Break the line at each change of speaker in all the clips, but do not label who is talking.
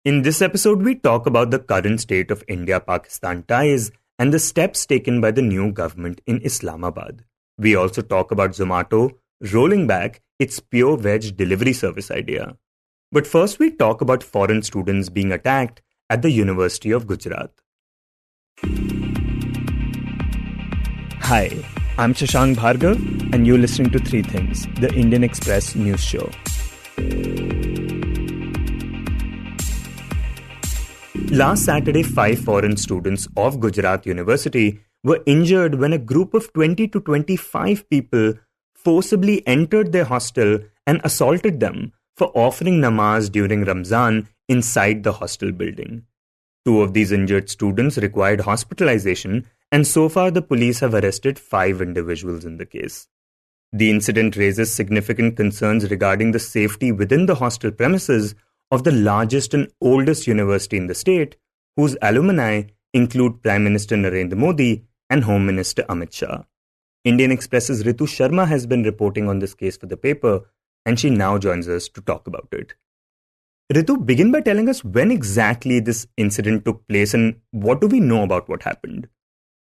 In this episode, we talk about the current state of India-Pakistan ties and the steps taken by the new government in Islamabad. We also talk about Zomato rolling back its pure veg delivery service idea. But first, we talk about foreign students being attacked at the University of Gujarat. Hi, I'm Shashank Bhargav, and you're listening to Three Things, the Indian Express news show. Last Saturday, 5 foreign students of Gujarat University were injured when a group of 20 to 25 people forcibly entered their hostel and assaulted them for offering Namaz during Ramzan inside the hostel building. 2 of these injured students required hospitalization, and so far the police have arrested 5 individuals in the case. The incident raises significant concerns regarding the safety within the hostel premises of the largest and oldest university in the state, whose alumni include Prime Minister Narendra Modi and Home Minister Amit Shah. Indian Express's Ritu Sharma has been reporting on this case for the paper, and she now joins us to talk about it. Ritu, begin by telling us when exactly this incident took place and what do we know about what happened?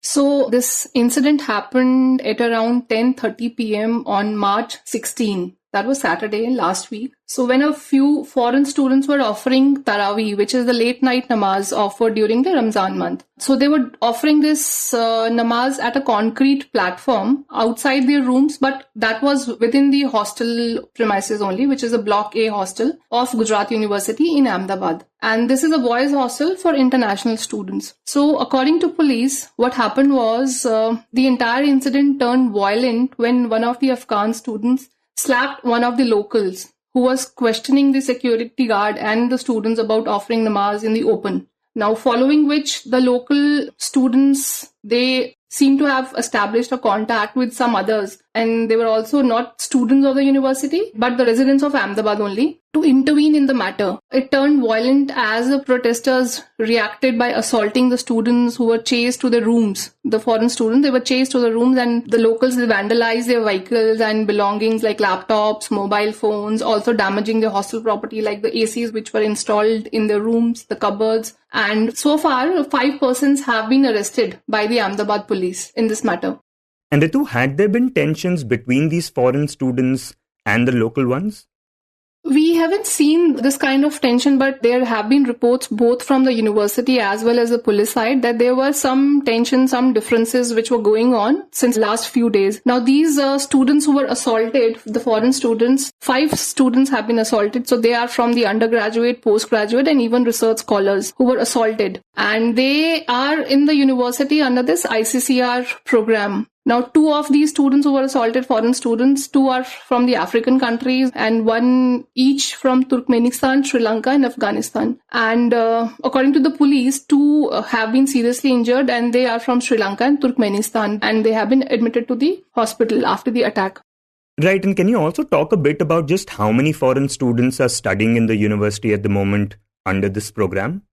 So this incident happened at around 10:30 p.m. on March 16. That was Saturday last week. So when a few foreign students were offering Tarawih, which is the late night namaz offered during the Ramzan month. So they were offering this namaz at a concrete platform outside their rooms, but that was within the hostel premises only, which is a Block A hostel of Gujarat University in Ahmedabad. And this is a boys' hostel for international students. So according to police, what happened was the entire incident turned violent when one of the Afghan students slapped one of the locals who was questioning the security guard and the students about offering namaz in the open. Now, following which the local students, they seem to have established a contact with some others, and they were also not students of the university, but the residents of Ahmedabad only, to intervene in the matter. It turned violent as the protesters reacted by assaulting the students who were chased to the rooms. The foreign students, they were chased to the rooms, and the locals, they vandalized their vehicles and belongings like laptops, mobile phones, also damaging the hostel property like the ACs which were installed in the rooms, the cupboards. And so far, 5 persons have been arrested by the Ahmedabad police in this matter.
And Ritu, had there been tensions between these foreign students and the local ones?
We haven't seen this kind of tension, but there have been reports both from the university as well as the police side that there were some tension, some differences which were going on since last few days. Now, these students who were assaulted, the foreign students, 5 students have been assaulted. So they are from the undergraduate, postgraduate, and even research scholars who were assaulted. And they are in the university under this ICCR program. Now, 2 of these students who were assaulted, foreign students, 2 are from the African countries and 1 each from Turkmenistan, Sri Lanka and Afghanistan. And according to the police, 2 have been seriously injured and they are from Sri Lanka and Turkmenistan, and they have been admitted to the hospital after the attack.
Right, and can you also talk a bit about just how many foreign students are studying in the university at the moment under this program?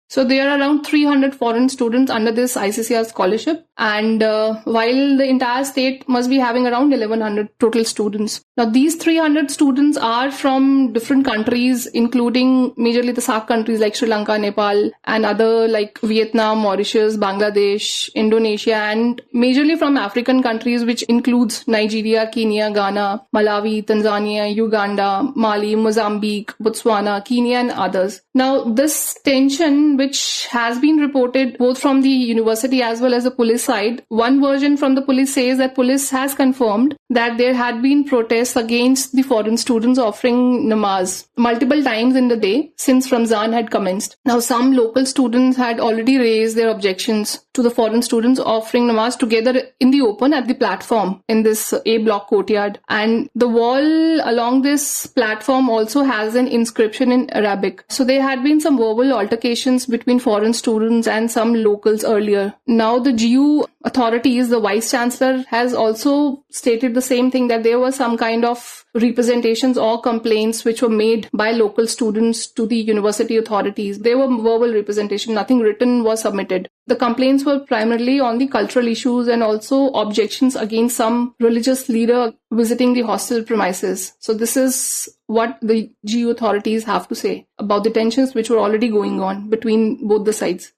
So there are around 300 foreign students under this ICCR scholarship, and while the entire state must be having around 1100 total students. Now these 300 students are from different countries, including majorly the SAARC countries like Sri Lanka, Nepal, and other like Vietnam, Mauritius, Bangladesh, Indonesia, and majorly from African countries, which includes Nigeria, Kenya, Ghana, Malawi, Tanzania, Uganda, Mali, Mozambique, Botswana, Kenya, and others. Now this tension, which has been reported both from the university as well as the police side. One version from the police says that police has confirmed that there had been protests against the foreign students offering namaz multiple times in the day since Ramzan had commenced. Now, some local students had already raised their objections to the foreign students offering namaz together in the open at the platform in this A block courtyard. And the wall along this platform also has an inscription in Arabic. So there had been some verbal altercations between foreign students and some locals earlier. Now the GU authorities, the Vice Chancellor has also stated the same thing, that there was some kind of representations or complaints which were made by local students to the university authorities. They were verbal representation, nothing written was submitted. The complaints were primarily on the cultural issues and also objections against some religious leader visiting the hostel premises. So this is what the GU authorities have to say about the tensions which were already going on between both the sides.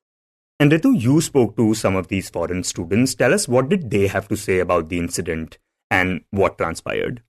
And Ritu, you spoke to some of these foreign students. Tell us, what did they have to say about the incident and what transpired?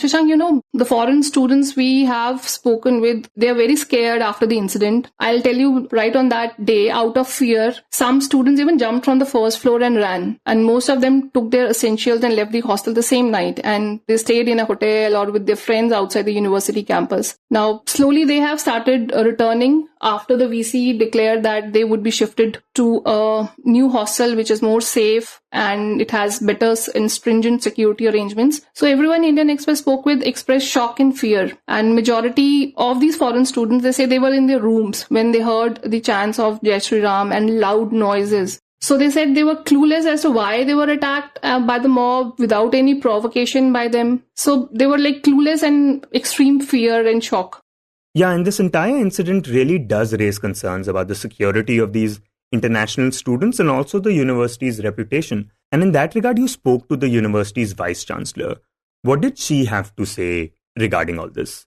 Shashank, the foreign students we have spoken with, they are very scared after the incident. I'll tell you, right on that day, out of fear, some students even jumped from the first floor and ran. And most of them took their essentials and left the hostel the same night. And they stayed in a hotel or with their friends outside the university campus. Now, slowly they have started returning after the VC declared that they would be shifted to a new hostel which is more safe and it has better and stringent security arrangements. So everyone Indian Express spoke with expressed shock and fear. And majority of these foreign students, they say they were in their rooms when they heard the chants of Jai Shri Ram and loud noises. So they said they were clueless as to why they were attacked by the mob without any provocation by them. So they were like clueless and extreme fear and shock.
Yeah, and this entire incident really does raise concerns about the security of these international students and also the university's reputation. And in that regard, you spoke to the university's vice chancellor. What did she have to say regarding all this?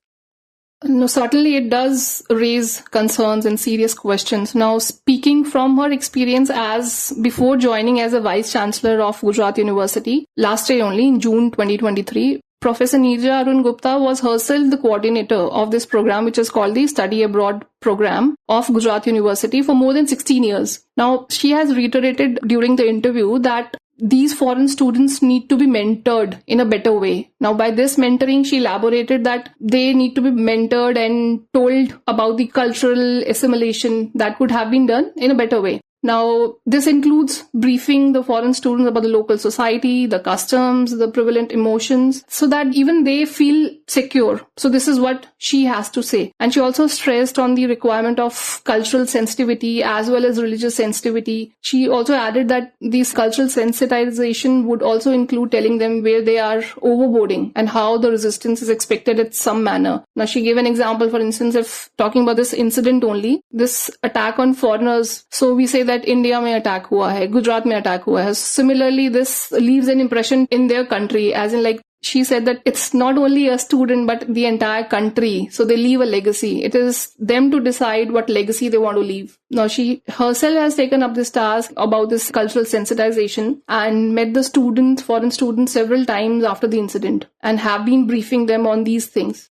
No, certainly it does raise concerns and serious questions. Now, speaking from her experience as before joining as a vice chancellor of Gujarat University, last year only in June 2023, Professor Neerja Arun Gupta was herself the coordinator of this program, which is called the Study Abroad program of Gujarat University for more than 16 years. Now, she has reiterated during the interview that these foreign students need to be mentored in a better way. Now, by this mentoring, she elaborated that they need to be mentored and told about the cultural assimilation that could have been done in a better way. Now, this includes briefing the foreign students about the local society, the customs, the prevalent emotions, so that even they feel secure. So this is what she has to say. And she also stressed on the requirement of cultural sensitivity as well as religious sensitivity. She also added that this cultural sensitization would also include telling them where they are overboarding and how the resistance is expected at some manner. Now, she gave an example, for instance, if talking about this incident only, this attack on foreigners. So we say that India mein attack hua hai, Gujarat mein attack hua hai. Similarly, this leaves an impression in their country, as in like she said that it's not only a student but the entire country. So they leave a legacy. It is them to decide what legacy they want to leave. Now, she herself has taken up this task about this cultural sensitization and met the students, foreign students, several times after the incident and have been briefing them on these things.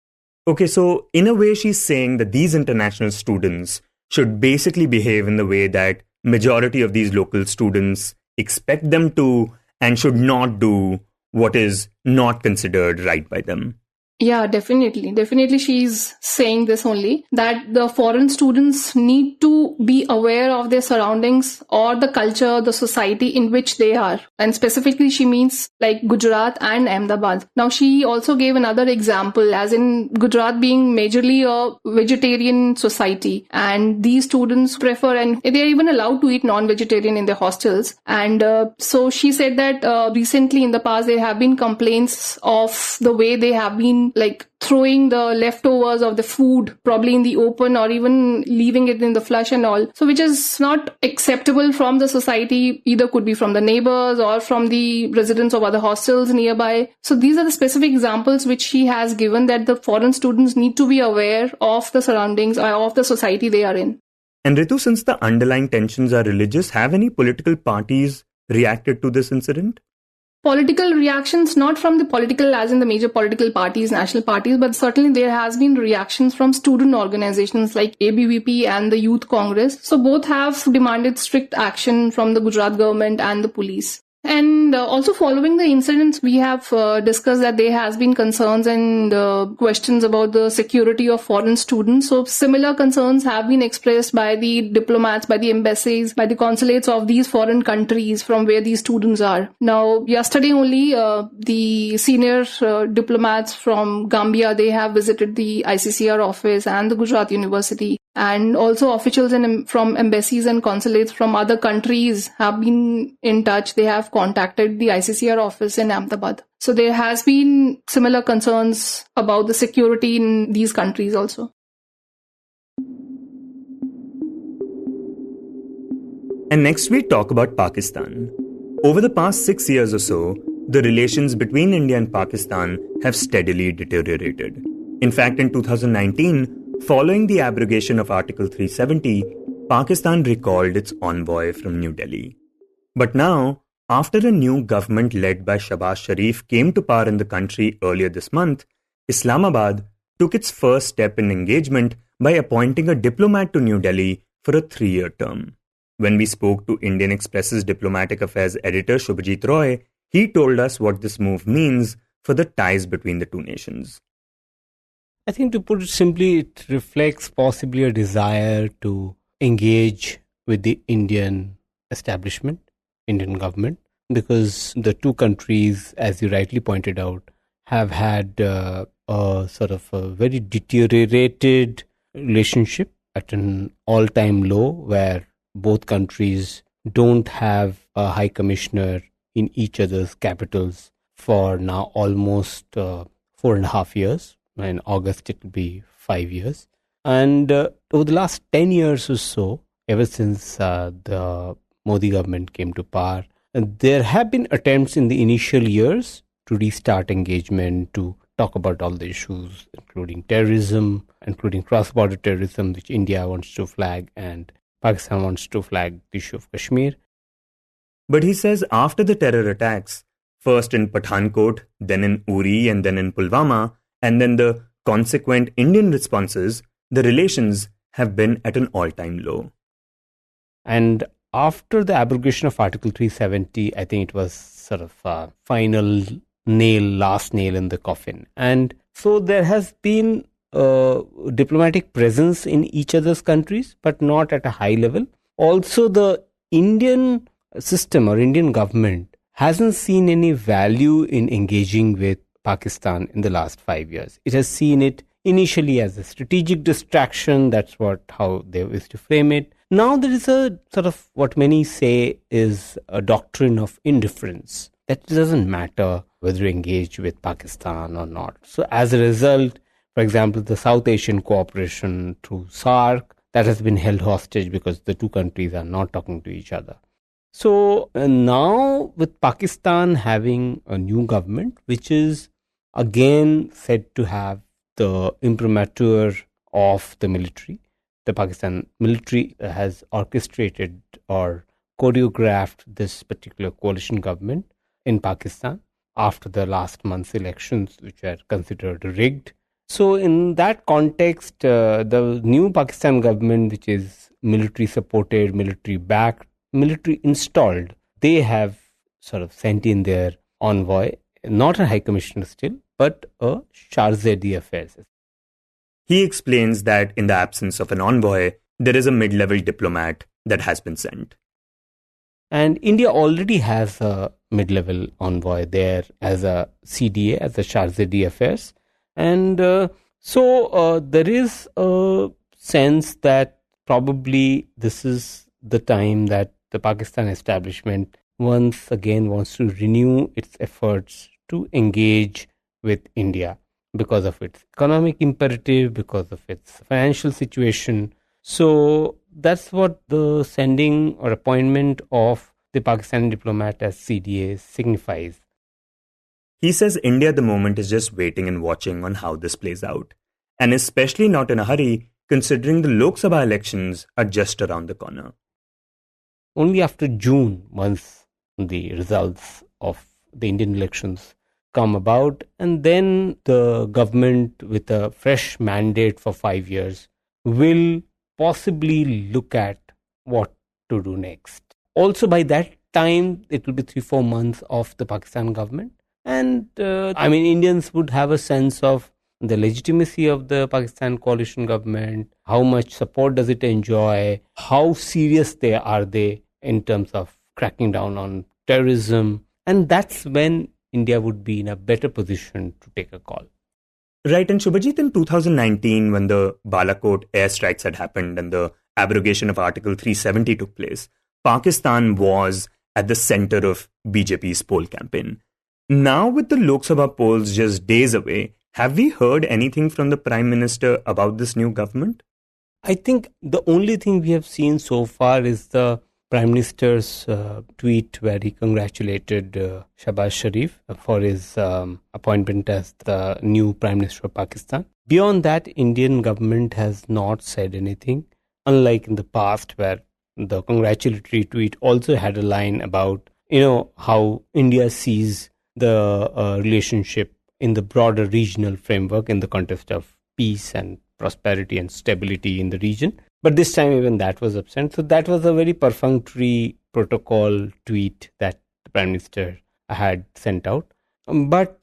Okay, so in a way, she's saying that these international students should basically behave in the way that majority of these local students expect them to and should not do what is not considered right by them.
Yeah, definitely. Definitely she's saying this only, that the foreign students need to be aware of their surroundings or the culture, the society in which they are. And specifically she means like Gujarat and Ahmedabad. Now she also gave another example, as in Gujarat being majorly a vegetarian society, and these students prefer and they are even allowed to eat non-vegetarian in their hostels. And so she said that recently in the past there have been complaints of the way they have been like throwing the leftovers of the food probably in the open or even leaving it in the flush and all. So which is not acceptable from the society, either could be from the neighbors or from the residents of other hostels nearby. So these are the specific examples which she has given, that the foreign students need to be aware of the surroundings or of the society they are in.
And Ritu, since the underlying tensions are religious, have any political parties reacted to this incident?
Political reactions, not from the political as in the major political parties, national parties, but certainly there has been reactions from student organizations like ABVP and the Youth Congress. So both have demanded strict action from the Gujarat government and the police. And also following the incidents, we have discussed that there has been concerns and questions about the security of foreign students. So similar concerns have been expressed by the diplomats, by the embassies, by the consulates of these foreign countries from where these students are. Now, yesterday only, the senior diplomats from Gambia, they have visited the ICCR office and the Gujarat University. And also officials from embassies and consulates from other countries have been in touch. They have contacted the ICCR office in Ahmedabad. So there has been similar concerns about the security in these countries also.
And next we talk about Pakistan. Over the past 6 years or so, the relations between India and Pakistan have steadily deteriorated. In fact, in 2019, following the abrogation of Article 370, Pakistan recalled its envoy from New Delhi. But now, after a new government led by Shahbaz Sharif came to power in the country earlier this month, Islamabad took its first step in engagement by appointing a diplomat to New Delhi for a 3-year term. When we spoke to Indian Express's diplomatic affairs editor Shubhajit Roy, he told us what this move means for the ties between the two nations.
I think, to put it simply, it reflects possibly a desire to engage with the Indian establishment, Indian government, because the two countries, as you rightly pointed out, have had a sort of a very deteriorated relationship at an all-time low, where both countries don't have a high commissioner in each other's capitals for now almost 4.5 years. In August, it will be 5 years. And over the last 10 years or so, ever since the Modi government came to power, there have been attempts in the initial years to restart engagement, to talk about all the issues, including terrorism, including cross-border terrorism, which India wants to flag, and Pakistan wants to flag the issue of Kashmir.
But he says after the terror attacks, first in Pathankot, then in Uri, and then in Pulwama, and then the consequent Indian responses, the relations have been at an all-time low.
And after the abrogation of Article 370, I think it was sort of a final nail, last nail in the coffin. And so there has been diplomatic presence in each other's countries, but not at a high level. Also, the Indian system or Indian government hasn't seen any value in engaging with Pakistan in the last 5 years. It has seen it initially as a strategic distraction. That's how they wish to frame it. Now there is a sort of what many say is a doctrine of indifference, that it doesn't matter whether you engage with Pakistan or not. So as a result, for example, the South Asian cooperation through SAARC, that has been held hostage because the two countries are not talking to each other. So now with Pakistan having a new government, which is again said to have the imprimatur of the military, the Pakistan military has orchestrated or choreographed this particular coalition government in Pakistan after the last month's elections, which were considered rigged. So in that context, the new Pakistan government, which is military supported, military backed, military installed, they have sort of sent in their envoy, not a high commissioner still, but a charge d'affaires.
He explains that in the absence of an envoy, there is a mid-level diplomat that has been sent.
And India already has a mid-level envoy there as a CDA, as a charge d'affaires. And so there is a sense that probably this is the time that the Pakistan establishment once again wants to renew its efforts to engage with India because of its economic imperative, because of its financial situation. So that's what the sending or appointment of the Pakistani diplomat as CDA signifies.
He says India at the moment is just waiting and watching on how this plays out, and especially not in a hurry, considering the Lok Sabha elections are just around the corner.
Only after June, once the results of the Indian elections come about, and then the government with a fresh mandate for 5 years will possibly look at what to do next. Also by that time, it will be 3-4 months of the Pakistan government. And Indians would have a sense of the legitimacy of the Pakistan coalition government, how much support does it enjoy, how serious are they in terms of cracking down on terrorism. And that's when India would be in a better position to take a call.
Right, and Shubhajit, in 2019, when the Balakot airstrikes had happened and the abrogation of Article 370 took place, Pakistan was at the center of BJP's poll campaign. Now, with the Lok Sabha polls just days away, have we heard anything from the Prime Minister about this new government?
I think the only thing we have seen so far is the Prime Minister's tweet where he congratulated Shahbaz Sharif for his appointment as the new Prime Minister of Pakistan. Beyond that, Indian government has not said anything, unlike in the past where the congratulatory tweet also had a line about, how India sees the relationship in the broader regional framework in the context of peace and prosperity and stability in the region. But this time even that was absent. So that was a very perfunctory protocol tweet that the Prime Minister had sent out. But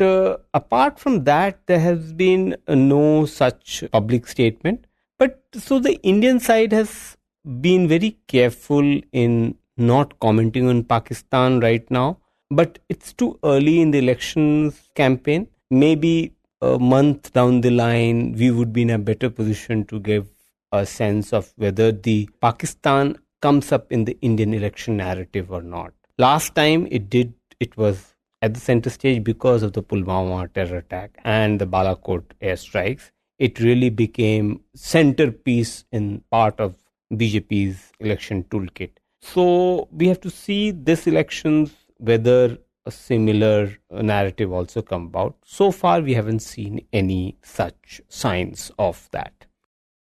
apart from that, there has been no such public statement. But so the Indian side has been very careful in not commenting on Pakistan right now. But it's too early in the elections campaign. Maybe a month down the line, we would be in a better position to give a sense of whether the Pakistan comes up in the Indian election narrative or not. Last time it was at the center stage because of the Pulwama terror attack and the Balakot airstrikes. It really became centerpiece in part of BJP's election toolkit. So we have to see this elections whether a similar narrative also come about. So far, we haven't seen any such signs of that.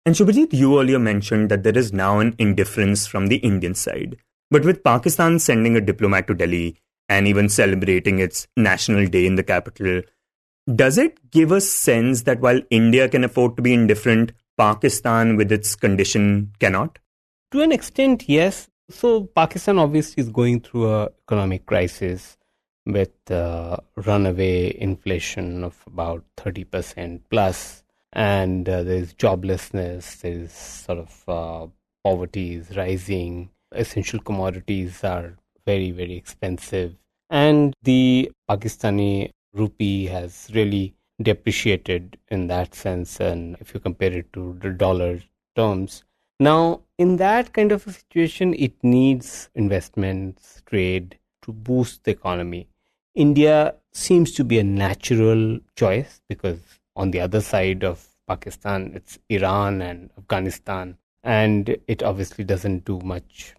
And Shubhajit, you earlier mentioned that there is now an indifference from the Indian side. But with Pakistan sending a diplomat to Delhi and even celebrating its National Day in the capital, does it give a sense that while India can afford to be indifferent, Pakistan with its condition cannot?
To an extent, yes. So Pakistan obviously is going through an economic crisis with runaway inflation of about 30% plus, and there's joblessness, there's sort of poverty is rising, essential commodities are very, very expensive, and the Pakistani rupee has really depreciated in that sense, and if you compare it to the dollar terms. Now, in that kind of a situation, it needs investments, trade to boost the economy. India seems to be a natural choice because on the other side of Pakistan, it's Iran and Afghanistan, and it obviously doesn't do much,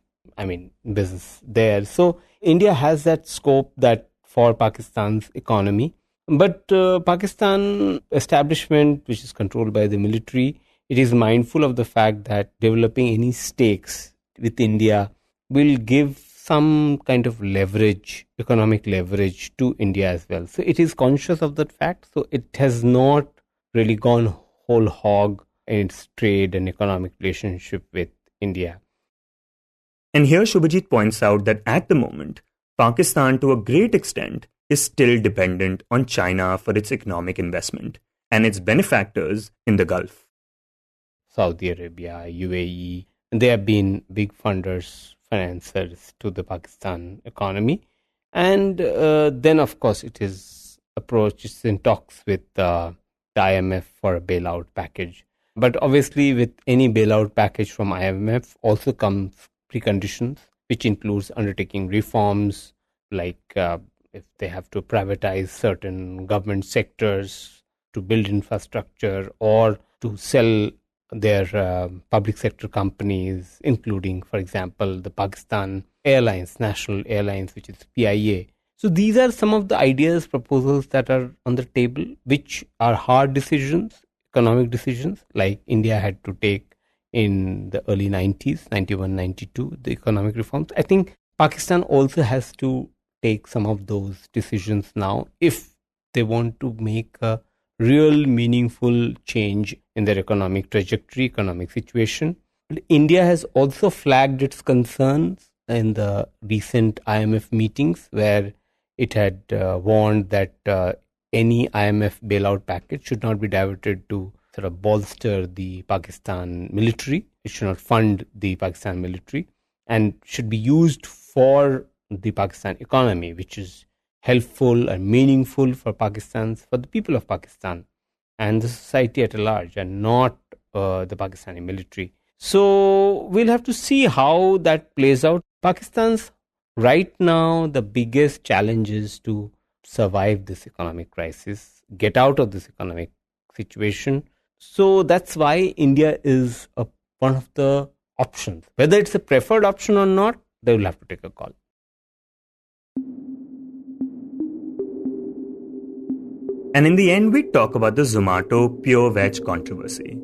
business there. So India has that scope that for Pakistan's economy. But Pakistan establishment, which is controlled by the military, it is mindful of the fact that developing any stakes with India will give some kind of leverage, economic leverage to India as well. So it is conscious of that fact. So it has not really gone whole hog in its trade and economic relationship with India.
And here Shubhajit points out that at the moment, Pakistan to a great extent is still dependent on China for its economic investment and its benefactors in the Gulf.
Saudi Arabia, UAE, they have been big funders, financiers to the Pakistan economy. And then, of course, it's in talks with the IMF for a bailout package. But obviously, with any bailout package from IMF also comes preconditions, which includes undertaking reforms, like if they have to privatize certain government sectors to build infrastructure or to sell their public sector companies, including, for example, the Pakistan Airlines, National Airlines, which is PIA. So these are some of the ideas, proposals that are on the table, which are hard decisions, economic decisions, like India had to take in the early 90s, 91, 92, the economic reforms. I think Pakistan also has to take some of those decisions now if they want to make a real meaningful change in their economic trajectory, economic situation. India has also flagged its concerns in the recent IMF meetings where it had warned that any IMF bailout package should not be diverted to sort of bolster the Pakistan military. It should not fund the Pakistan military and should be used for the Pakistan economy, which is helpful and meaningful for the people of Pakistan. and the society at large, and not the Pakistani military. So we'll have to see how that plays out. Pakistan's right now, the biggest challenge is to survive this economic crisis, get out of this economic situation. So that's why India is one of the options. Whether it's a preferred option or not, they will have to take a call.
And in the end, we talk about the Zomato Pure Veg controversy.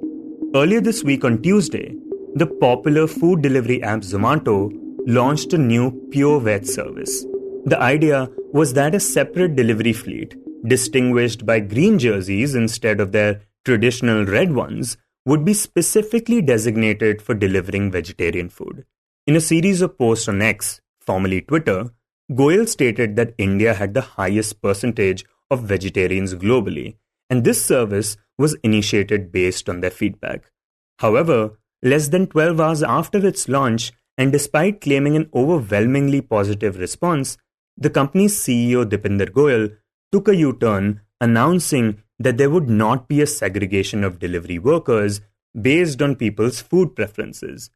Earlier this week on Tuesday, the popular food delivery app Zomato launched a new Pure Veg service. The idea was that a separate delivery fleet, distinguished by green jerseys instead of their traditional red ones, would be specifically designated for delivering vegetarian food. In a series of posts on X, formerly Twitter, Goyal stated that India had the highest percentage of vegetarians globally, and this service was initiated based on their feedback. However, less than 12 hours after its launch, and despite claiming an overwhelmingly positive response, the company's CEO Dipinder Goyal took a U-turn, announcing that there would not be a segregation of delivery workers based on people's food preferences.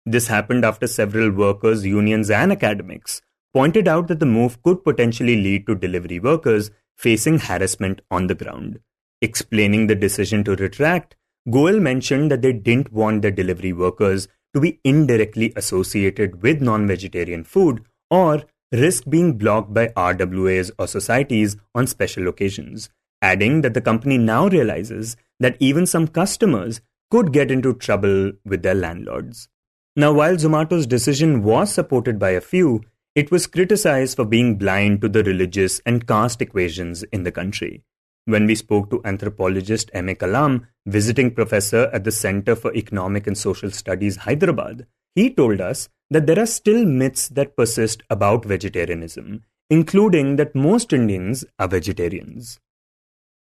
This happened after several workers, unions and academics pointed out that the move could potentially lead to delivery workers facing harassment on the ground. Explaining the decision to retract, Goyal mentioned that they didn't want their delivery workers to be indirectly associated with non-vegetarian food or risk being blocked by RWAs or societies on special occasions, adding that the company now realizes that even some customers could get into trouble with their landlords. Now, while Zomato's decision was supported by a few, it was criticized for being blind to the religious and caste equations in the country. When we spoke to anthropologist MA Kalam, visiting professor at the Center for Economic and Social Studies, Hyderabad, he told us that there are still myths that persist about vegetarianism, including that most Indians are vegetarians.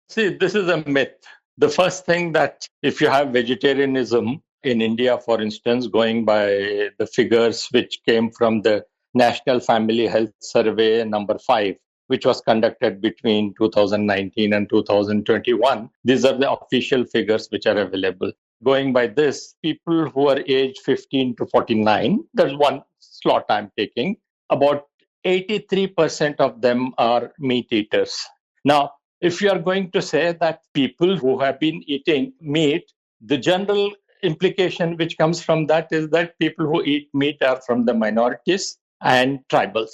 See, this is a myth. The first thing that if you have vegetarianism in India, for instance, going by the figures which came from the National Family Health Survey number 5, which was conducted between 2019 and 2021. These are the official figures which are available. Going by this, people who are aged 15 to 49, there's one slot I'm taking, about 83% of them are meat eaters. Now, if you are going to say that people who have been eating meat, the general implication which comes from that is that people who eat meat are from the minorities and tribals.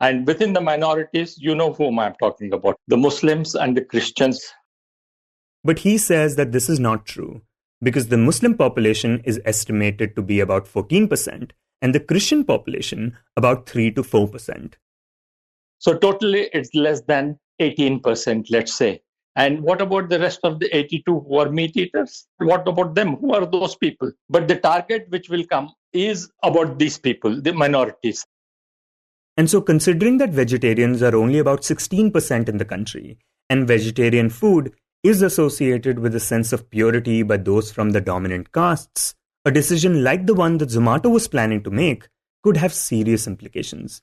And within the minorities, you know whom I'm talking about, the Muslims and the Christians.
But he says that this is not true, because the Muslim population is estimated to be about 14% and the Christian population about 3 to 4%.
So totally it's less than 18%, let's say. And what about the rest of the 82 who are meat eaters? What about them? Who are those people? But the target which will come is about these people, the minorities.
And so considering that vegetarians are only about 16% in the country, and vegetarian food is associated with a sense of purity by those from the dominant castes, a decision like the one that Zomato was planning to make could have serious implications.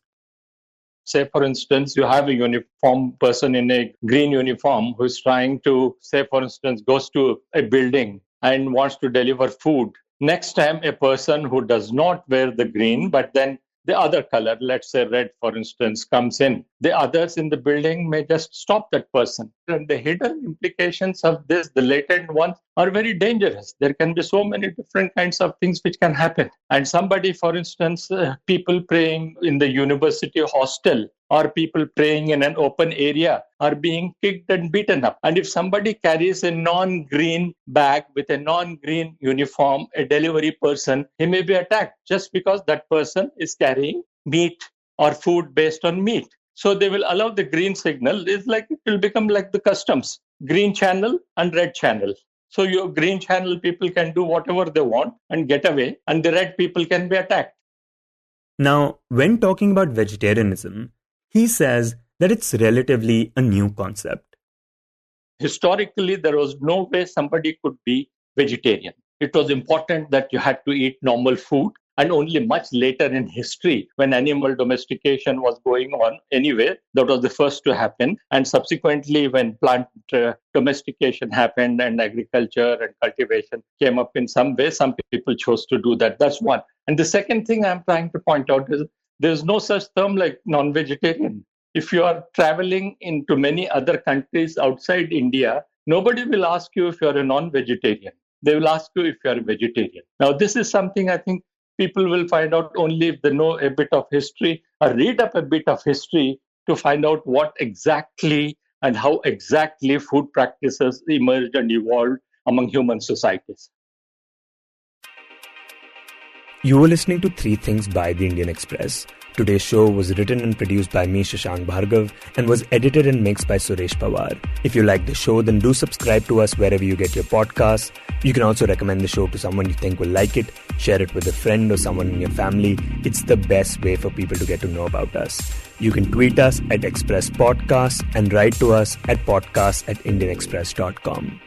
Say, for instance, you have a uniform person in a green uniform who's trying to, say, for instance, goes to a building and wants to deliver food. Next time, a person who does not wear the green, but then the other color, let's say red, for instance, comes in. The others in the building may just stop that person. And the hidden implications of this, the latent ones, are very dangerous. There can be so many different kinds of things which can happen. And somebody, for instance, people praying in the university hostel or people praying in an open area are being kicked and beaten up. And if somebody carries a non-green bag with a non-green uniform, a delivery person, he may be attacked just because that person is carrying meat or food based on meat. So they will allow the green signal. It's like it will become like the customs, green channel and red channel. So your green channel people can do whatever they want and get away, and the red people can be attacked.
Now, when talking about vegetarianism, he says that it's relatively a new concept.
Historically, there was no way somebody could be vegetarian. It was important that you had to eat normal food, And only much later in history, when animal domestication was going on anyway, that was the first to happen. And subsequently, when plant domestication happened and agriculture and cultivation came up in some way, some people chose to do that. That's one. And the second thing I'm trying to point out is there's no such term like non-vegetarian. If you are traveling into many other countries outside India, nobody will ask you if you're a non-vegetarian. They will ask you if you're a vegetarian. Now, this is something I think people will find out only if they know a bit of history or read up a bit of history to find out what exactly and how exactly food practices emerged and evolved among human societies.
You were listening to Three Things by the Indian Express. Today's show was written and produced by me, Shashank Bhargav, and was edited and mixed by Suresh Pawar. If you like the show, then do subscribe to us wherever you get your podcasts. You can also recommend the show to someone you think will like it, share it with a friend or someone in your family. It's the best way for people to get to know about us. You can tweet us at Express Podcasts and write to us at podcasts@indianexpress.com.